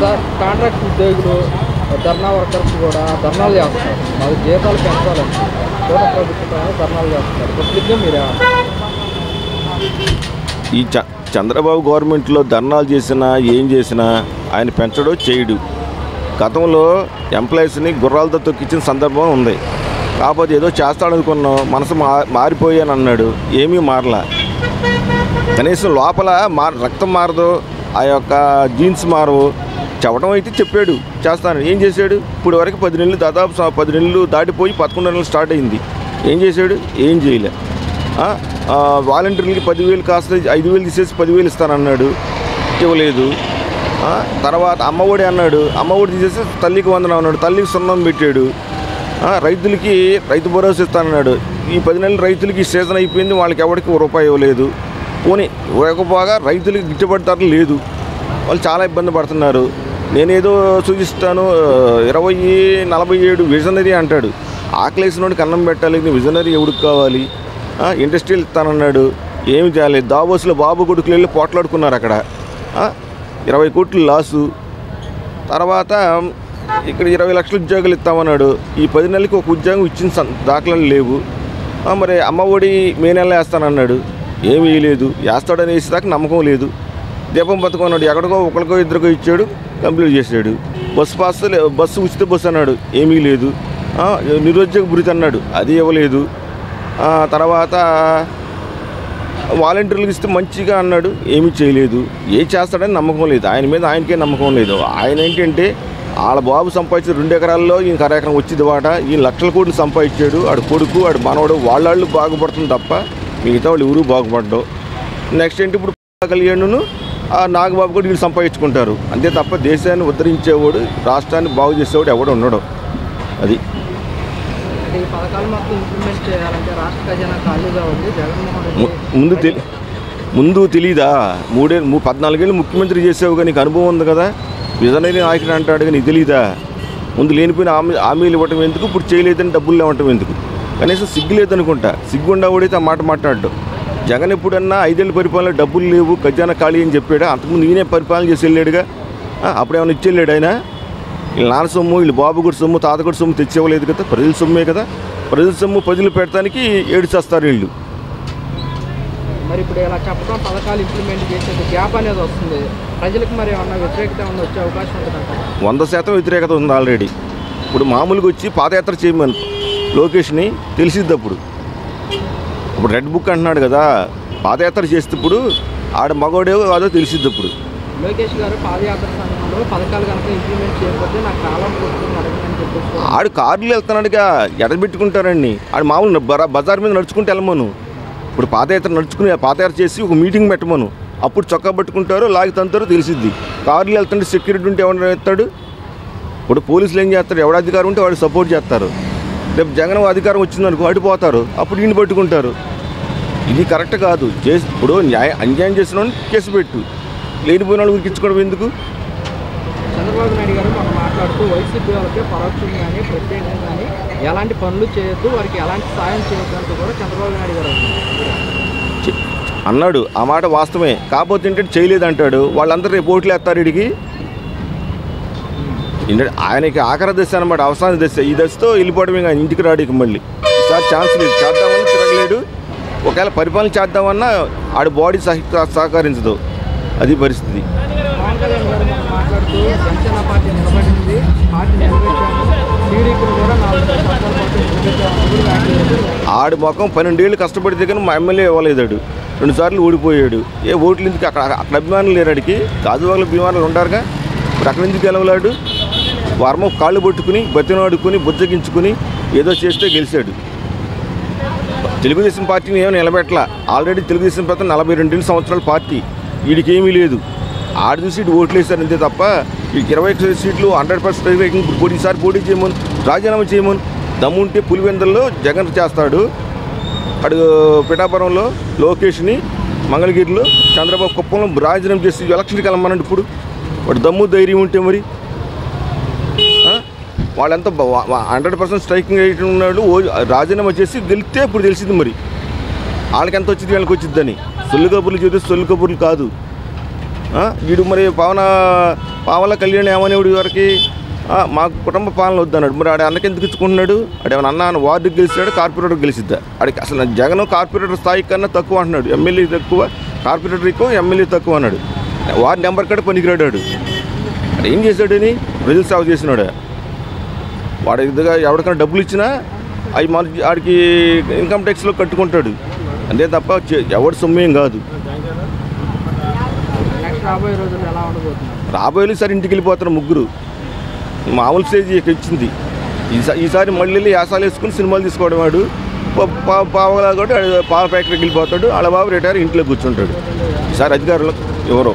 Sir contract ఉద్యోగులు ధర్నా workers కూడా ధర్నాలు చేస్తున్నారు. మాకు జీతాలు పెంచాలని కేంద్ర ప్రభుత్వం ధర్నాలు చేస్తున్నారు. కొద్దిగా మీరే ఈ చంద్రబాబు గవర్నమెంట్లో ధర్నాలు చేసినా ఏం చేసినా ఆయన పెంచడో చేయడు. గతంలో ఎంప్లాయీస్ని గుర్రాలతో తొక్కించిన సందర్భం ఉంది. కాకపోతే ఏదో చేస్తాడనుకున్నాం, మనసు మారిపోయాను అన్నాడు, ఏమీ మారలా. కనీసం లోపల రక్తం మారదు, ఆ యొక్క జీన్స్ మారవు. చెప్పడం అయితే చెప్పాడు చేస్తాను, ఏం చేశాడు? ఇప్పుడు వరకు 10 నెలలు, దాదాపు 10 నెలలు దాటిపోయి 11 నెలలు స్టార్ట్ అయింది. ఏం చేశాడు? ఏం చేయలే. వాలంటీర్లకి 10,000 కాస్త 5,000 తీసేసి 10,000 ఇస్తానన్నాడు, ఇవ్వలేదు. తర్వాత అమ్మఒడి అన్నాడు, అమ్మఒడి తీసేసి తల్లికి 100 అన్నాడు, తల్లికి 0 పెట్టాడు. రైతులకి రైతు భరోసా ఇస్తానన్నాడు. ఈ 10 నెలలు రైతులకి సీజన్ అయిపోయింది, వాళ్ళకి ఎవరికి రూపాయి ఇవ్వలేదు. పోనీ ఇవ్వకపోగా రైతులకి గిట్టుబాటు ధర లేదు, వాళ్ళు చాలా ఇబ్బంది పడుతున్నారు. నేనేదో సూచిస్తాను, 2047 విజనరీ అంటాడు. ఆకలేసినోడికి అన్నం పెట్టాలి, విజనరీ ఎవరికి కావాలి? ఇండస్ట్రియల్ ఇస్తానన్నాడు, ఏమి చేయాలి? దావోస్లో బాబు కొడుకులు వెళ్ళి పోట్లాడుకున్నారు, అక్కడ 20 కోట్లు లాసు. తర్వాత ఇక్కడ 20 లక్షల ఉద్యోగాలు ఇస్తామన్నాడు. ఈ 10 నెలలకి ఒక ఉద్యోగం ఇచ్చిన దాఖలాలు లేవు. మరి అమ్మఒడి మే నెల వేస్తానన్నాడు, ఏమీ వేయలేదు. వేస్తాడని వేసేదాకా నమ్మకం లేదు. దీపం పథకం అన్నాడు, ఎక్కడికో ఒకరికో ఇద్దరికో ఇచ్చాడు, కంప్లీట్ చేశాడు. బస్సు ఉచిత బస్సు అన్నాడు, ఏమీ లేదు. నిరుద్యోగ భృతి అన్నాడు, అది ఇవ్వలేదు. తర్వాత వాలంటీర్లకు ఇస్తే మంచిగా అన్నాడు, ఏమీ చేయలేదు. ఏం చేస్తాడని నమ్మకం లేదు, ఆయన మీద ఆయనకే నమ్మకం లేదు. ఆయన ఏంటంటే వాళ్ళ బాబు సంపాదించిన 2 ఎకరాల్లో ఈయన ఎకరం వచ్చింది వాట, ఈయన లక్షల కోట్లు సంపాదించాడు. ఆడు కొడుకు, ఆడు మనవడు, వాళ్ళు బాగుపడుతుంది తప్ప మిగతా వాళ్ళు ఎవరు బాగుపడ్డావు. నెక్స్ట్ ఏంటి, ఇప్పుడు కళ్యాణ్ను నాగబాబు కూడా వీళ్ళు సంపాదించుకుంటారు అంతే తప్ప దేశాన్ని ఉద్ధరించేవాడు, రాష్ట్రాన్ని బాగు చేసేవాడు ఎవడు ఉండడు. అది ముందు తెలీదా? 14 ఏళ్ళు ముఖ్యమంత్రి చేసావు, కానీ నీకు అనుభవం ఉంది కదా, విజనరీ నాయకుడు అంటాడు, కానీ నీకు తెలీదా? ముందు లేనిపోయిన హామీలు ఇవ్వటం ఎందుకు, ఇప్పుడు చేయలేదని డబ్బులు ఇవ్వటం ఎందుకు? కనీసం సిగ్గు లేదనుకుంటా. సిగ్గుండవుడైతే ఆ మాట మాట్లాడు. జగన్ ఎప్పుడన్నా 5 ఏళ్ళ పరిపాలన డబ్బులు లేవు, ఖజానా ఖాళీ అని చెప్పాడా? అంతకుముందు ఈయనే పరిపాలన చేసి వెళ్ళాడుగా, అప్పుడేమైనా ఇచ్చేళ్ళాడు ఆయన? వీళ్ళు నాన్న సొమ్ము, వీళ్ళు బాబు కూడా సొమ్ము, తాత కూడా సొమ్ము తెచ్చేవ్వలేదు కదా, ప్రజల సొమ్మే కదా. ప్రజల సొమ్ము ప్రజలు పెడతానికి ఏడుచేస్తారు వీళ్ళు. మరి ఇప్పుడు ఇలా చెప్పడం, పథకాలు ఇంప్లిమెంట్ చేసేది గ్యాప్ అనేది వస్తుంది, ప్రజలకు మరి ఏమన్నా వ్యతిరేకత వచ్చే అవకాశం ఉంటుందంట? 100% వ్యతిరేకత ఉంది ఆల్రెడీ. ఇప్పుడు మామూలుగా వచ్చి పాదయాత్ర చేయమని లోకేష్ని తెలిసిద్ది. అప్పుడు రెడ్ బుక్ అంటున్నాడు కదా, పాదయాత్ర చేస్తే ఇప్పుడు ఆడ మగోడే అదో తెలిసిద్ది. అప్పుడు లోకేష్ గారు పాదయాత్ర సమయంలో పథకాలు కనుక ఇంప్లిమెంట్ చేయకపోతే నాకు కాలం అడగని చెప్పేసి ఆడు కార్లు వెళ్తున్నాడుగా, ఎడబెట్టుకుంటారండి. ఆడు మామూలు బజార్ మీద నడుచుకుంటూ వెళ్ళమను. ఇప్పుడు పాదయాత్ర నడుచుకుని పాదయాత్ర చేసి ఒక మీటింగ్ పెట్టమను, అప్పుడు చొక్కా పట్టుకుంటారో లాగి తంతారో తెలిసిద్ది. కార్లు వెళ్తుంటే సెక్యూరిటీ ఉంటే ఎవరు ఎత్తాడు? ఇప్పుడు పోలీసులు ఏం చేస్తారు? ఎవడ అధికారం ఉంటే వాడు సపోర్ట్ చేస్తారు. రేపు జగన్ అధికారం వచ్చిందనుకో అడిపోతారు, అప్పుడు ఈయన పట్టుకుంటారు. ఇది కరెక్ట్ కాదు. ఇప్పుడు అన్యాయం చేసిన వాళ్ళని కేసు పెట్టు, లేనిపోయిన వాళ్ళు ఉరికించుకోవడం ఎందుకు? చంద్రబాబు నాయుడు గారు మనం మాట్లాడుతూ వైసీపీ వాళ్ళకి పరోక్షం కానీ ప్రత్యేకంగా కానీ ఎలాంటి పనులు చేయొద్దు, వారికి ఎలాంటి సాయం చేయొద్దు అంటూ కూడా చంద్రబాబు నాయుడు గారు అన్నాడు. ఆ మాట వాస్తవమే. కాకపోతే ఏంటంటే చేయలేదంటాడు. వాళ్ళందరూ రేపు ఓట్లు వేస్తారు వీడికి. ఆయనకి ఆఖరి దశ అనమాట, అవసాన దశ. ఈ దశతో వెళ్ళిపోవడమే, కానీ ఇంటికి రాడికి మళ్ళీ ఈసారి ఛాన్స్ లేదు. చేద్దామని తిరగలేడు. ఒకవేళ పరిపాలన చేద్దామన్నా ఆడి బాడీ సహకరించదు. అది పరిస్థితి. ఆడి మొఖం 12 ఏళ్ళు కష్టపడితే కానీ మా ఎమ్మెల్యే ఇవ్వలేదాడు. 2 సార్లు ఓడిపోయాడు. ఏ ఓట్లు ఎందుకు? అక్కడ అభిమానులు లేరు అడిగి. గాజువాకలో అభిమానులు ఉంటారుగా, ఇప్పుడు అక్కడ ఎందుకు గెలవలాడు? వర్మ కాళ్ళు పట్టుకుని బతినాడుకుని బుజ్జగించుకుని ఏదో చేస్తే గెలిచాడు. తెలుగుదేశం పార్టీని ఏమైనా నిలబెట్టలా. ఆల్రెడీ తెలుగుదేశం పార్టీ 42 సంవత్సరాల పార్టీ. వీడికి ఏమీ లేదు. ఆడు చూసి ఇటు ఓట్లు వేశారు అంతే తప్ప వీడికి 20 సీట్లు 100% రేటింగ్. ఈసారి పోటీ చేయమని, రాజీనామా చేయమని. దమ్ముంటే పులివెందుల్లో జగన్ చేస్తాడు. అడు పిఠాపురంలో లోకేష్ని, మంగళగిరిలో చంద్రబాబు, కుప్పంలో రాజీనామా చేసి ఎలక్షన్కి వెళ్ళమనండి. ఇప్పుడు వాడు దమ్ము ధైర్యం ఉంటే మరి వాళ్ళంతా 100% స్ట్రైకింగ్ రేట్ ఉన్నాడు. రాజీనామా చేసి గెలిస్తే ఇప్పుడు తెలిసింది మరి వాళ్ళకి ఎంత వచ్చింది, వీళ్ళకి వచ్చిద్దని. సొల్లు కబుర్లు చెబితే సొల్లు కబుర్లు కాదు. వీడు మరి పవన్ పావల కళ్యాణ్ ఏమనేవాడు వరకు మాకు కుటుంబ పాలన వద్దన్నాడు. మరి ఆడ అన్నకి ఎందుకు ఇచ్చుకుంటున్నాడు? ఆడేమన్నా అన్న వార్డుకి గెలిచాడు, కార్పొరేటర్ గెలిచిద్దా? ఆడికి అసలు జగన్ కార్పొరేటర్ స్థాయి కన్నా తక్కువ అంటున్నాడు. ఎమ్మెల్యే తక్కువ, కార్పొరేటర్ ఎక్కువ, ఎమ్మెల్యే తక్కువ అన్నాడు. వార్డు నెంబర్ కూడా పనికిరాడు. ఏం చేశాడని ప్రజలు సేవ చేసినాడు. వాడి ఇదిగా ఎవరికైనా డబ్బులు ఇచ్చినా అవి మన ఆడికి ఇన్కమ్ ట్యాక్స్లో కట్టుకుంటాడు. అంతే తప్ప ఎవరి సొమ్మేం కాదు. రాబోయే సార్ ఇంటికి వెళ్ళిపోతారు ముగ్గురు. మామూలు స్టేజ్ ఇచ్చింది. ఈసారి మళ్ళీ యాసాలు వేసుకుని సినిమాలు తీసుకోవడం. వాడు పావలా కూడా పాల ఫ్యాక్టరీకి వెళ్ళిపోతాడు. వాళ్ళ బాబు రిటైర్ ఇంట్లో కూర్చుంటాడు. ఈసారి అధికారులు ఎవరో